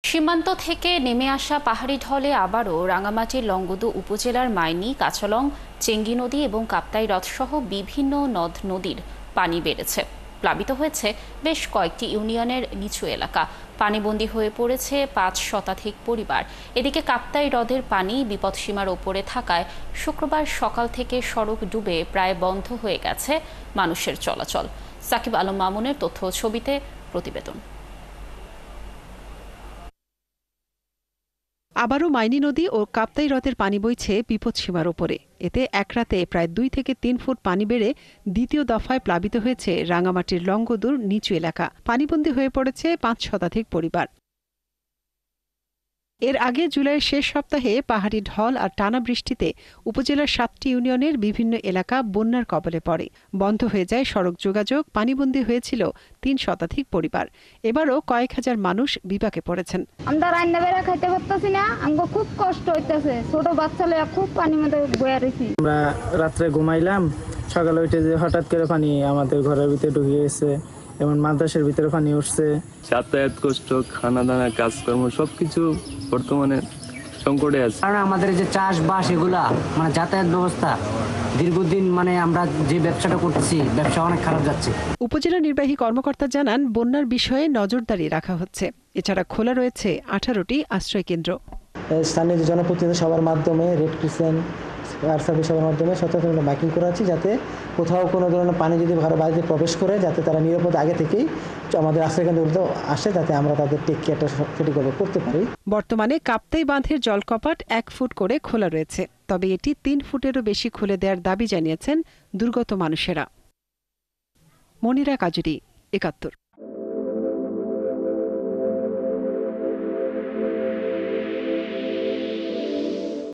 সীমান্ত থেকে নেমে আসা পাহাড়ি ঢলে আবারও রাঙামাটির লংগদু উপজেলার মাইনী, কাছালং, চেঙ্গি নদী এবং কাপ্তাই হ্রদসহ বিভিন্ন নদ নদীর পানি বেড়েছে। প্লাবিত হয়েছে বেশ কয়েকটি ইউনিয়নের নিচু এলাকা। পানিবন্দী হয়ে পড়েছে ৫ শতাধিক পরিবার। এদিকে কাপ্তাই হ্রদের পানি বিপদসীমার ওপরে থাকায় শুক্রবার সকাল থেকে সড়ক ডুবে প্রায় বন্ধ হয়ে গেছে মানুষের চলাচল। সাকিব আলম মামুনের তথ্য ও ছবিতে প্রতিবেদন। আবারও মাইনী নদী ও কাপ্তাই হ্রদের পানি বইছে বিপদসীমার ওপরে। এতে এক রাতে প্রায় ২ থেকে ৩ ফুট পানি বেড়ে দ্বিতীয় দফায় প্লাবিত হয়েছে রাঙামাটির লংগদুর নিচু এলাকা। পানিবন্দী হয়ে পড়েছে ৫ শতাধিক পরিবার। এর আগে জুলাইয়ের শেষ সপ্তাহে পাহাড়ি ঢল আর টানা বৃষ্টিতে উপজেলার ৭টি ইউনিয়নের বিভিন্ন এলাকা বন্যার কবলে পড়ে। বন্ধ হয়ে যায় সড়ক যোগাযোগ, পানিবন্দী হয়েছিল ৩ শতাধিক পরিবার। এবারও কয়েক হাজার মানুষ বিপাকে পড়েছেন। আমরা রান্না বেড়া খাইতে পারতাছি না, আমাকে খুব কষ্ট হইতেছে। ছোট বাচ্চা লইয়া খুব পানির মধ্যে বয়া রয়েছি। আমরা রাত্রে ঘুমাইলাম, সকালে উঠে যে হঠাৎ করে পানি আমাদের ঘরের ভিতরে ঢুকে গেছে, যেমন মাদ্রাসার ভিতরে পানি উঠছে। যাতায়াত কষ্ট, খানা দানা, কাজকর্ম সবকিছু বর্তমানে সংকটে আছে। কারণ আমাদের যে চাষবাস এগুলা যাতায়াত ব্যবস্থা দীর্ঘদিন আমরা যে ব্যবসাটা করতেছি, ব্যবসা অনেক খারাপ যাচ্ছে। উপজেলা নির্বাহী কর্মকর্তা জানান, বন্যার বিষয়ে নজরদারি রাখা হচ্ছে। এছাড়া খোলা রয়েছে ১৮টি আশ্রয় কেন্দ্র। স্থানীয় জনপ্রতিনিধি সবার মাধ্যমে, রেড ক্রিসেন্ট, ফায়ার সার্ভিস সবার মাধ্যমে সচেতনতা মাইকিং করা আছে, যাতে কোথাও কোনো ধরনের পানি যদি বাড়িতে প্রবেশ করে যাতে তারা নিরাপদ আগে থেকেই আমাদের আশ্রয়কেন্দ্রগুলোতে আসে, যাতে আমরা তাদের টেক কেয়ারটা সঠিকভাবে করতে পারি। বর্তমানে কাপ্তাই বাঁধের জলকপাট ১ ফুট করে খোলা রয়েছে, তবে এটি ৩ ফুটেরও বেশি খুলে দেওয়ার দাবি জানিয়েছেন দুর্গত মানুষেরা। মনিরা কাজুরি, ৭১।